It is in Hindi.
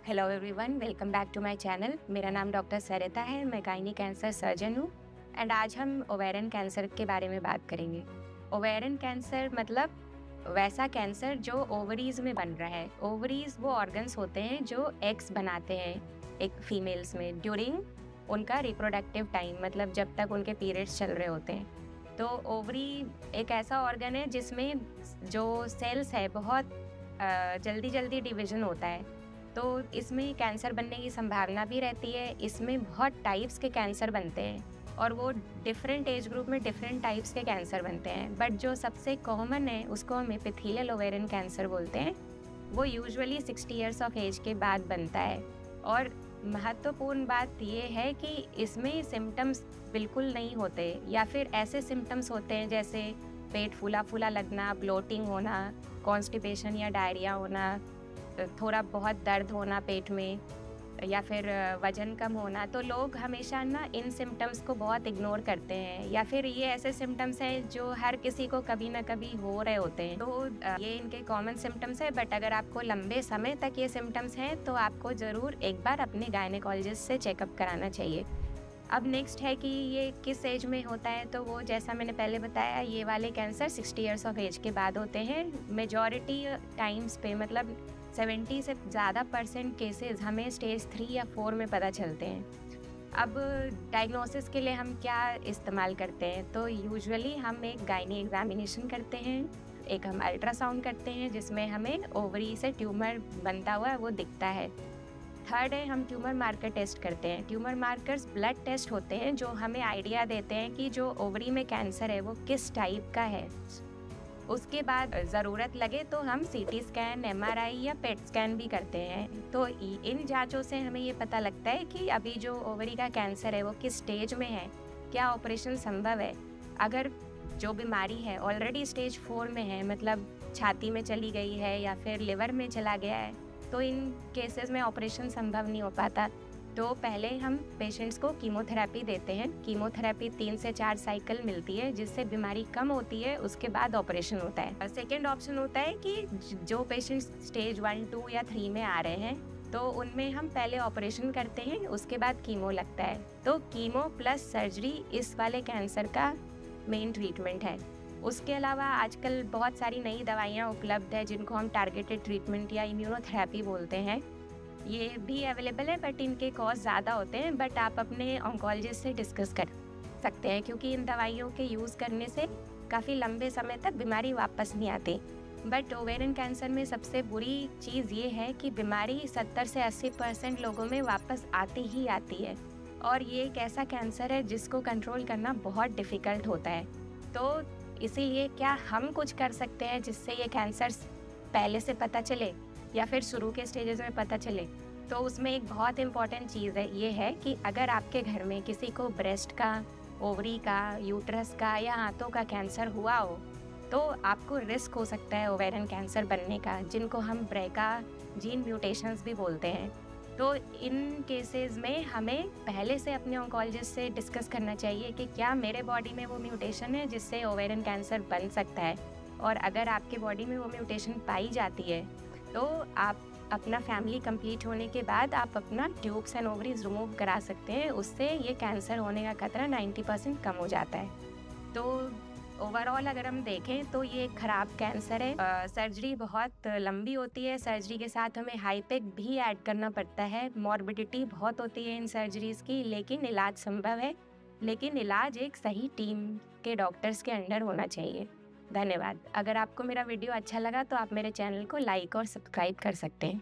Hello everyone, welcome back to my channel. मेरा नाम डॉक्टर सरिता है। मैं गायनी कैंसर सर्जन हूँ एंड आज हम ओवेरियन कैंसर के बारे में बात करेंगे। ओवेरियन कैंसर मतलब वैसा कैंसर जो ओवरीज में बन रहा है। ओवरीज वो ऑर्गन्स होते हैं जो एग्स बनाते हैं एक फीमेल्स में ड्यूरिंग उनका रिप्रोडक्टिव टाइम, मतलब जब तक उनके पीरियड्स चल रहे होते हैं। तो ओवरी एक ऐसा ऑर्गन है जिसमें जो सेल्स है बहुत जल्दी जल्दी डिवीजन होता है, तो इसमें कैंसर बनने की संभावना भी रहती है। इसमें बहुत टाइप्स के कैंसर बनते हैं और वो डिफरेंट एज ग्रुप में डिफरेंट टाइप्स के कैंसर बनते हैं, बट जो सबसे कॉमन है उसको हम एपिथेलियल ओवेरियन कैंसर बोलते हैं। वो यूजुअली 60 ईयर्स ऑफ एज के बाद बनता है और महत्वपूर्ण बात ये है कि इसमें सिम्टम्स बिल्कुल नहीं होते या फिर ऐसे सिम्टम्स होते हैं जैसे पेट फूला फूला लगना, ब्लोटिंग होना, कॉन्स्टिपेशन या डायरिया होना, थोड़ा बहुत दर्द होना पेट में या फिर वज़न कम होना। तो लोग हमेशा ना इन सिम्टम्स को बहुत इग्नोर करते हैं या फिर ये ऐसे सिम्टम्स हैं जो हर किसी को कभी ना कभी हो रहे होते हैं। तो ये इनके कॉमन सिम्टम्स है, बट अगर आपको लंबे समय तक ये सिम्टम्स हैं तो आपको ज़रूर एक बार अपने गायनेकोलॉजिस्ट से चेकअप कराना चाहिए। अब नेक्स्ट है कि ये किस एज में होता है, तो वो जैसा मैंने पहले बताया, ये वाले कैंसर 60 ईयर्स ऑफ एज के बाद होते हैं। मेजॉरिटी टाइम्स पे मतलब 70 से ज़्यादा % केसेस हमें स्टेज 3 या 4 में पता चलते हैं। अब डायग्नोसिस के लिए हम क्या इस्तेमाल करते हैं, तो यूजुअली हम एक गायनी एग्जामिनेशन करते हैं, एक हम अल्ट्रासाउंड करते हैं जिसमें हमें ओवरी से ट्यूमर बनता हुआ वो दिखता है। थर्ड है हम ट्यूमर मार्कर टेस्ट करते हैं। ट्यूमर मार्कर्स ब्लड टेस्ट होते हैं जो हमें आइडिया देते हैं कि जो ओवरी में कैंसर है वो किस टाइप का है। उसके बाद ज़रूरत लगे तो हम CT स्कैन, MRI या पेट स्कैन भी करते हैं। तो इन जांचों से हमें ये पता लगता है कि अभी जो ओवरी का कैंसर है वो किस स्टेज में है, क्या ऑपरेशन संभव है। अगर जो बीमारी है ऑलरेडी स्टेज 4 में है, मतलब छाती में चली गई है या फिर लिवर में चला गया है, तो इन केसेस में ऑपरेशन संभव नहीं हो पाता। तो पहले हम पेशेंट्स को कीमोथेरेपी देते हैं। कीमोथेरेपी 3 से 4 साइकिल मिलती है जिससे बीमारी कम होती है, उसके बाद ऑपरेशन होता है। सेकेंड ऑप्शन होता है कि जो पेशेंट्स स्टेज 1, 2 या 3 में आ रहे हैं तो उनमें हम पहले ऑपरेशन करते हैं, उसके बाद कीमो लगता है। तो कीमो प्लस सर्जरी इस वाले कैंसर का मेन ट्रीटमेंट है। उसके अलावा आजकल बहुत सारी नई दवाइयाँ उपलब्ध है जिनको हम टारगेटेड ट्रीटमेंट या इम्यूनोथेरेपी बोलते हैं। ये भी अवेलेबल है, बट इनके कॉस्ट ज़्यादा होते हैं, बट आप अपने ऑन्कोलॉजिस्ट से डिस्कस कर सकते हैं क्योंकि इन दवाइयों के यूज़ करने से काफ़ी लंबे समय तक बीमारी वापस नहीं आती। बट ओवेरियन कैंसर में सबसे बुरी चीज़ ये है कि बीमारी 70 से 80% लोगों में वापस आती ही आती है और ये एक ऐसा कैंसर है जिसको कंट्रोल करना बहुत डिफ़िकल्ट होता है। तो इसीलिए क्या हम कुछ कर सकते हैं जिससे ये कैंसर पहले से पता चले या फिर शुरू के स्टेजेस में पता चले? तो उसमें एक बहुत इम्पॉर्टेंट चीज़ है, ये है कि अगर आपके घर में किसी को ब्रेस्ट का, ओवरी का, यूट्रस का या हाथों का कैंसर हुआ हो तो आपको रिस्क हो सकता है ओवेरियन कैंसर बनने का, जिनको हम ब्रेका जीन म्यूटेशंस भी बोलते हैं। तो इन केसेस में हमें पहले से अपने ऑन्कोलॉजिस्ट से डिस्कस करना चाहिए कि क्या मेरे बॉडी में वो म्यूटेशन है जिससे ओवेरियन कैंसर बन सकता है, और अगर आपके बॉडी में वो म्यूटेशन पाई जाती है तो आप अपना फैमिली कंप्लीट होने के बाद आप अपना ट्यूब्स एंड ओवरीज रिमूव करा सकते हैं। उससे ये कैंसर होने का खतरा 90% कम हो जाता है। तो ओवरऑल अगर हम देखें तो ये खराब कैंसर है। सर्जरी बहुत लंबी होती है, सर्जरी के साथ हमें हाईपेक भी ऐड करना पड़ता है। मॉर्बिडिटी बहुत होती है इन सर्जरीज़ की, लेकिन इलाज संभव है। लेकिन इलाज एक सही टीम के डॉक्टर्स के अंडर होना चाहिए। धन्यवाद। अगर आपको मेरा वीडियो अच्छा लगा तो आप मेरे चैनल को लाइक और सब्सक्राइब कर सकते हैं।